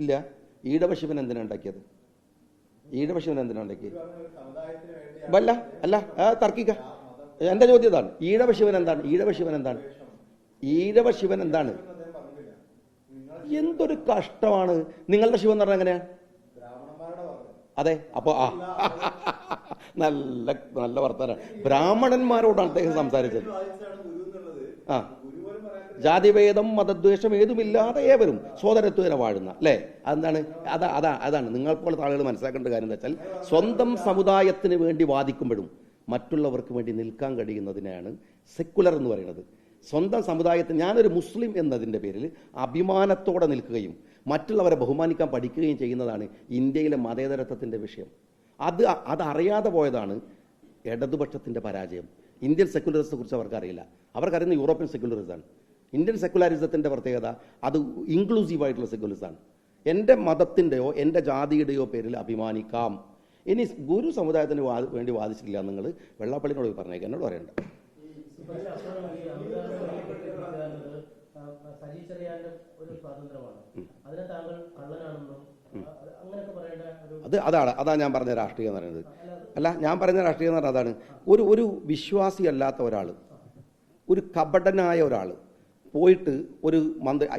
ഇല്ല. ഈഴവശിവൻ എന്തിനാ ഉണ്ടാക്കിയത്? ഈഴവശിവൻ എന്തിനാ ഉണ്ടാക്കിയത്? അല്ല അല്ല തർക്കിക്ക. എന്റെ ചോദ്യം ഇതാണ്, ഈഴവശിവൻ എന്താണ്? ഈഴവശിവൻ എന്താണ്? ഈഴവശിവൻ എന്താണ്? എന്തൊരു കഷ്ടമാണ്. നിങ്ങളുടെ ശിവൻ എന്ന് പറഞ്ഞാൽ എങ്ങനെയാ? അതെ. അപ്പൊ നല്ല നല്ല വർത്താനം. ബ്രാഹ്മണന്മാരോടാണ് അദ്ദേഹം സംസാരിച്ചത്. ആ, ജാതിഭേദം മതദ്വേഷം ഏതുമില്ലാതെ ഏവരും സോദരത്വേന വാഴുന്ന അല്ലേ? അതെന്താണ്? അതാണ് നിങ്ങൾ പോലത്തെ ആളുകൾ മനസ്സിലാക്കേണ്ട കാര്യം എന്താ വെച്ചാൽ, സ്വന്തം സമുദായത്തിന് വേണ്ടി വാദിക്കുമ്പോഴും മറ്റുള്ളവർക്ക് വേണ്ടി നിൽക്കാൻ കഴിയുന്നതിനെയാണ് സെക്കുലർ എന്ന് പറയുന്നത്. സ്വന്തം സമുദായത്തിന്, ഞാനൊരു മുസ്ലിം എന്നതിൻ്റെ പേരിൽ അഭിമാനത്തോടെ നിൽക്കുകയും മറ്റുള്ളവരെ ബഹുമാനിക്കാൻ പഠിക്കുകയും ചെയ്യുന്നതാണ് ഇന്ത്യയിലെ മതേതരത്വത്തിൻ്റെ വിഷയം. അതറിയാതെ പോയതാണ് ഇടതുപക്ഷത്തിൻ്റെ പരാജയം. ഇന്ത്യൻ സെക്കുലറിസത്തെ കുറിച്ച് അവർക്കറിയില്ല. അവർക്കറിയുന്ന യൂറോപ്യൻ സെക്കുലറിസമാണ്. ഇന്ത്യൻ സെക്കുലറിസത്തിൻ്റെ പ്രത്യേകത അത് ഇൻക്ലൂസീവായിട്ടുള്ള സെക്കുലറിസമാണ്. എൻ്റെ മതത്തിൻ്റെയോ എൻ്റെ ജാതിയുടെയോ പേരിൽ അഭിമാനിക്കാം. ഇനി ഗുരു സമുദായത്തിന് വേണ്ടി വാദിച്ചിട്ടില്ല നിങ്ങൾ വെള്ളാപ്പള്ളിനോട് പറഞ്ഞേക്കാം, എന്നോട് പറയണ്ട. അതാ ഞാൻ പറഞ്ഞ രാഷ്ട്രീയം എന്ന് പറയുന്നത്. അല്ല, ഞാൻ പറയുന്ന രാഷ്ട്രീയം എന്ന് പറഞ്ഞാൽ അതാണ്. ഒരു വിശ്വാസി അല്ലാത്ത ഒരാൾ, ഒരു കപടനായ ഒരാൾ പോയിട്ട് ഒരു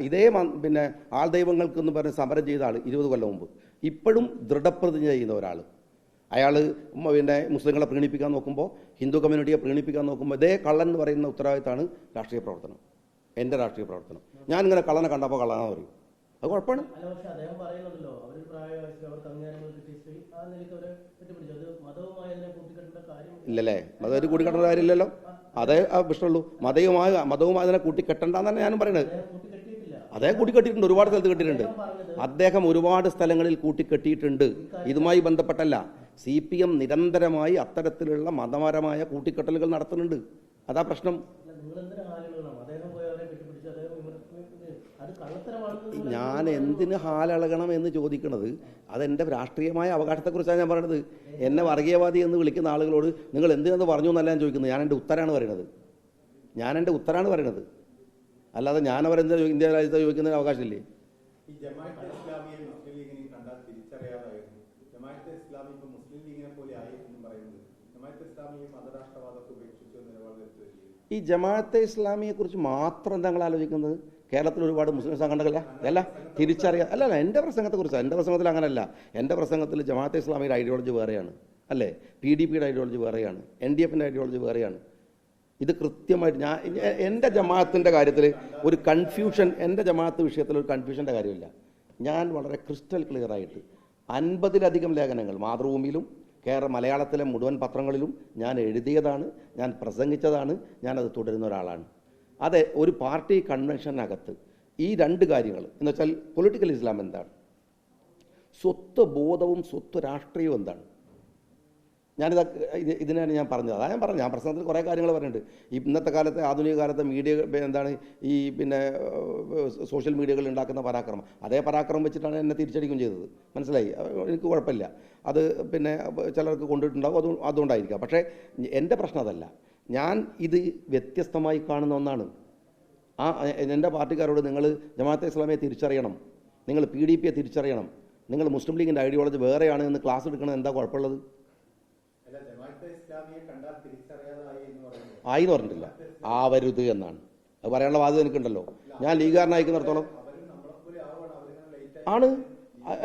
ഇതേ പിന്നെ ആൾ ദൈവങ്ങൾക്ക് എന്ന് പറഞ്ഞ് സമരം ചെയ്ത ആൾ 20 കൊല്ലം മുമ്പ് ഇപ്പോഴും ദൃഢപ്രതിജ്ഞ ചെയ്യുന്ന ഒരാൾ, അയാൾ പിന്നെ മുസ്ലിങ്ങളെ പ്രീണിപ്പിക്കാൻ നോക്കുമ്പോൾ, ഹിന്ദു കമ്മ്യൂണിറ്റിയെ പ്രീണിപ്പിക്കാൻ നോക്കുമ്പോൾ ഇതേ കള്ളൻ എന്ന് പറയുന്ന ഉത്തരവാദിത്തമാണ് രാഷ്ട്രീയ പ്രവർത്തനം. എൻ്റെ രാഷ്ട്രീയ പ്രവർത്തനം. ഞാനിങ്ങനെ കള്ളനെ കണ്ടപ്പോൾ കള്ളനാന്ന് പറയും. അത് കുഴപ്പമാണ്. ഇല്ലല്ലേ? മതമായിട്ട് കൂട്ടിക്കെട്ടേണ്ട കാര്യമില്ലല്ലോ. അതേ പ്രശ്നമുള്ളൂ. മതവുമായി അതിനെ കൂട്ടിക്കെട്ടണ്ടെന്ന് തന്നെ ഞാനും പറയുന്നത്. അതേ കൂട്ടിക്കെട്ടിയിട്ടുണ്ട്, ഒരുപാട് സ്ഥലത്ത് കെട്ടിയിട്ടുണ്ട്. അദ്ദേഹം ഒരുപാട് സ്ഥലങ്ങളിൽ കൂട്ടിക്കെട്ടിയിട്ടുണ്ട്. ഇതുമായി ബന്ധപ്പെട്ടല്ല. CPM നിരന്തരമായി അത്തരത്തിലുള്ള മതപരമായ കൂട്ടിക്കെട്ടലുകൾ നടത്തുന്നുണ്ട്. അതാ പ്രശ്നം. ഞാൻ എന്തിന് ഹാലളകണം എന്ന് ചോദിക്കുന്നത് അതെൻ്റെ രാഷ്ട്രീയമായ അവകാശത്തെക്കുറിച്ചാണ് ഞാൻ പറയുന്നത്. എന്നെ വർഗീയവാദി എന്ന് വിളിക്കുന്ന ആളുകളോട് നിങ്ങൾ എന്തിനെന്ന് പറഞ്ഞു എന്നല്ല ഞാൻ ചോദിക്കുന്നത്. ഞാൻ എൻ്റെ ഉത്തരമാണ് പറയുന്നത്. അല്ലാതെ ഞാൻ അവരെന്താ ഇന്ത്യ രാജ്യത്ത് ചോദിക്കുന്നതിന് അവകാശമില്ലേ? ഈ ജമാഅത്തെ ഇസ്ലാമിയെ കുറിച്ച് മാത്രം ഞങ്ങൾ ആലോചിക്കുന്നത് കേരളത്തിൽ ഒരുപാട് മുസ്ലിം സംഘടനകളല്ല അല്ല തിരിച്ചറിയാം. അല്ലല്ല, എൻ്റെ പ്രസംഗത്തെക്കുറിച്ചാണ്. എൻ്റെ പ്രസംഗത്തിൽ അങ്ങനെയല്ല. എൻ്റെ പ്രസംഗത്തിൽ ജമാഅത്തെ ഇസ്ലാമിയുടെ ഐഡിയോളജി വേറെയാണ്, അല്ലേ? PDPയുടെ ഐഡിയോളജി വേറെയാണ്, NDFൻ്റെ ഐഡിയോളജി വേറെയാണ്. ഇത് കൃത്യമായിട്ട് എൻ്റെ ജമാഅത്തിൻ്റെ കാര്യത്തിൽ ഒരു കൺഫ്യൂഷൻ, എൻ്റെ ജമാഅത്ത് വിഷയത്തിൽ ഒരു കൺഫ്യൂഷൻ്റെ കാര്യമില്ല. ഞാൻ വളരെ ക്രിസ്റ്റൽ ക്ലിയറായിട്ട് 50-ലധികം ലേഖനങ്ങൾ മാതൃഭൂമിയിലും മലയാളത്തിലെ മുഴുവൻ പത്രങ്ങളിലും ഞാൻ എഴുതിയതാണ്, ഞാൻ പ്രസംഗിച്ചതാണ്, ഞാനത് തുടരുന്ന ഒരാളാണ്. അതെ, ഒരു പാർട്ടി കൺവെൻഷനകത്ത് ഈ 2 കാര്യങ്ങൾ എന്ന് വെച്ചാൽ പൊളിറ്റിക്കൽ ഇസ്ലാം എന്താണ്, സ്വത്വ ബോധവും സ്വത്വ രാഷ്ട്രീയവും എന്താണ്, ഇതിനാണ് ഞാൻ പറഞ്ഞത്. അതാ ഞാൻ പ്രസംഗത്തിൽ കുറേ കാര്യങ്ങൾ പറഞ്ഞിട്ടുണ്ട്. ഇന്നത്തെ കാലത്തെ ആധുനിക കാലത്തെ മീഡിയ എന്താണ് ഈ പിന്നെ സോഷ്യൽ മീഡിയകളിൽ ഉണ്ടാക്കുന്ന പരാക്രമം, അതേ പരാക്രമം വെച്ചിട്ടാണ് എന്നെ തിരിച്ചടിക്കുകയും ചെയ്തത്. മനസ്സിലായി? എനിക്ക് കുഴപ്പമില്ല. അത് പിന്നെ ചിലർക്ക് കൊണ്ടിട്ടുണ്ടാവും, അതുകൊണ്ടായിരിക്കാം. പക്ഷേ എൻ്റെ പ്രശ്നം അതല്ല. ഞാൻ ഇത് വ്യത്യസ്തമായി കാണുന്ന ഒന്നാണ്. എൻ്റെ പാർട്ടിക്കാരോട് നിങ്ങൾ ജമാഅത്തെ ഇസ്ലാമിയെ തിരിച്ചറിയണം, നിങ്ങൾ PDPയെ തിരിച്ചറിയണം, നിങ്ങൾ മുസ്ലിം ലീഗിൻ്റെ ഐഡിയോളജി വേറെയാണ് എന്ന് ക്ലാസ് എടുക്കണം. എന്താ കുഴപ്പമുള്ളത്? ആയി എന്ന് പറഞ്ഞിട്ടില്ല, ആവരുത് എന്നാണ്. അത് പറയാനുള്ള ബാധ്യത എനിക്കുണ്ടല്ലോ. ഞാൻ ലീഗുകാരനായിരിക്കുന്നിടത്തോളം ആണ്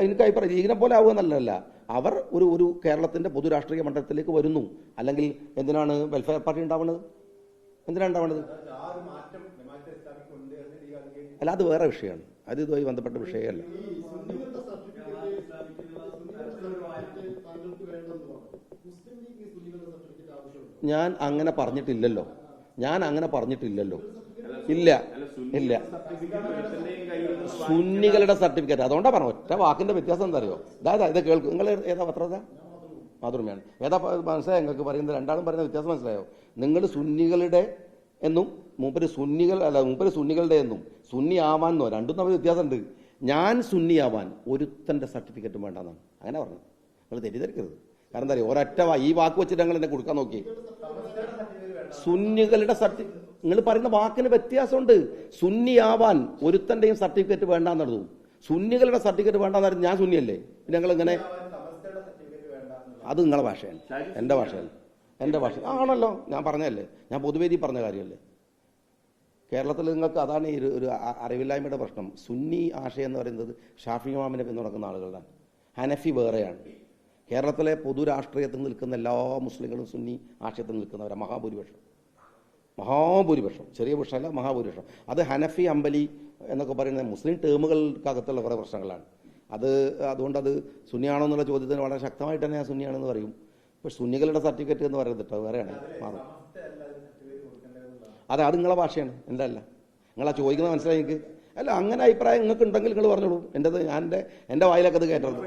എനിക്ക് അഭിപ്രായം. ലീഗിനെ പോലെ ആവുക എന്നല്ല, അവർ ഒരു കേരളത്തിൻ്റെ പൊതു രാഷ്ട്രീയ മണ്ഡലത്തിലേക്ക് വരുന്നു. അല്ലെങ്കിൽ എന്തിനാണ് വെൽഫെയർ പാർട്ടി ഉണ്ടാവുന്നത്? എന്തിനാണ് ഉണ്ടാവുന്നത്? അല്ല, അത് വേറെ വിഷയമാണ്. അത് ഇതുമായി ബന്ധപ്പെട്ട വിഷയമല്ല. ഞാൻ അങ്ങനെ പറഞ്ഞിട്ടില്ലല്ലോ. ഇല്ല. സുന്നികളുടെ സർട്ടിഫിക്കറ്റ്, അതുകൊണ്ടാണ് പറഞ്ഞു. ഒറ്റ വാക്കിന്റെ വ്യത്യാസം എന്താ അറിയോ? ഇത് കേൾക്കും. നിങ്ങൾ ഏതാ പത്രത? മാതൃഭൂമിയാണ്. ഏതാ മനസ്സിലായോ? നിങ്ങൾക്ക് പറയുന്നത് രണ്ടാളും പറയുന്ന വ്യത്യാസം മനസ്സിലായോ? നിങ്ങൾ സുന്നികളുടെ എന്നും മൂപ്പര് സുന്നികളുടെ എന്നും സുന്നി ആവാന്നോ രണ്ടും തമ്മിൽ വ്യത്യാസമുണ്ട്. ഞാൻ സുന്നിയാവാൻ ഒരുത്തൻ്റെ സർട്ടിഫിക്കറ്റും വേണ്ടെന്നാണ് അങ്ങനെ പറഞ്ഞത്. നിങ്ങൾ തെറ്റിദ്ധരിക്കരുത്. കാരണം എന്താ പറയുക, ഒരൊറ്റ ഈ വാക്ക് വെച്ചിട്ട് ഞങ്ങൾ എന്നെ കൊടുക്കാൻ നോക്കി. സുന്നികളുടെ നിങ്ങൾ പറയുന്ന വാക്കിന് വ്യത്യാസമുണ്ട്. സുന്നിയാവാൻ ഒരുത്തൻ്റെയും സർട്ടിഫിക്കറ്റ് വേണ്ടാന്നുള്ളതും സുന്നികളുടെ സർട്ടിഫിക്കറ്റ് വേണ്ടെന്നായിരുന്നു. ഞാൻ സുന്നിയല്ലേ, പിന്നെ ഞങ്ങളിങ്ങനെ അത് നിങ്ങളെ ഭാഷയാണ്, എൻ്റെ ഭാഷയല്ല. എൻ്റെ ഭാഷ ആണല്ലോ, ഞാൻ പറഞ്ഞതല്ലേ, ഞാൻ പൊതുവേദി പറഞ്ഞ കാര്യമല്ലേ. കേരളത്തിൽ നിങ്ങൾക്ക് അതാണ് ഈ ഒരു അറിവില്ലായ്മയുടെ പ്രശ്നം. സുന്നി ആശയം എന്ന് പറയുന്നത് ഷാഫി ഇമാമിനെ പിന്തുണക്കുന്ന ആളുകളാണ്, ഹനഫി വേറെയാണ്. കേരളത്തിലെ പൊതുരാഷ്ട്രീയത്തിൽ നിൽക്കുന്ന എല്ലാ മുസ്ലിങ്ങളും സുന്നി ആശയത്തിൽ നിൽക്കുന്നവരാണ് മഹാഭൂരിപക്ഷം, ചെറിയ പക്ഷമല്ല, മഹാഭൂരിപക്ഷം. അത് ഹനഫി അമ്പലി എന്നൊക്കെ പറയുന്ന മുസ്ലിം ടേമുകൾക്കകത്തുള്ള കുറേ പ്രശ്നങ്ങളാണ്. അതുകൊണ്ടത് സുന്നിയാണോ എന്നുള്ള ചോദ്യത്തിന് വളരെ ശക്തമായിട്ട് തന്നെ ഞാൻ സുന്നിയാണെന്ന് പറയും. പക്ഷെ സുന്നികളുടെ സർട്ടിഫിക്കറ്റ് എന്ന് പറയുന്നത് കേട്ടോ വേറെയാണ്, മാറും. അത് നിങ്ങളെ ഭാഷയാണ്, എൻ്റെ അല്ല. നിങ്ങളാ ചോദിക്കുന്നത് മനസ്സിലായി എനിക്ക്. അല്ല, അങ്ങനെ അഭിപ്രായം നിങ്ങൾക്ക് ഉണ്ടെങ്കിൽ നിങ്ങൾ പറഞ്ഞോളൂ. എൻ്റെ വായിലൊക്കെ അത് കയറ്റരുത്.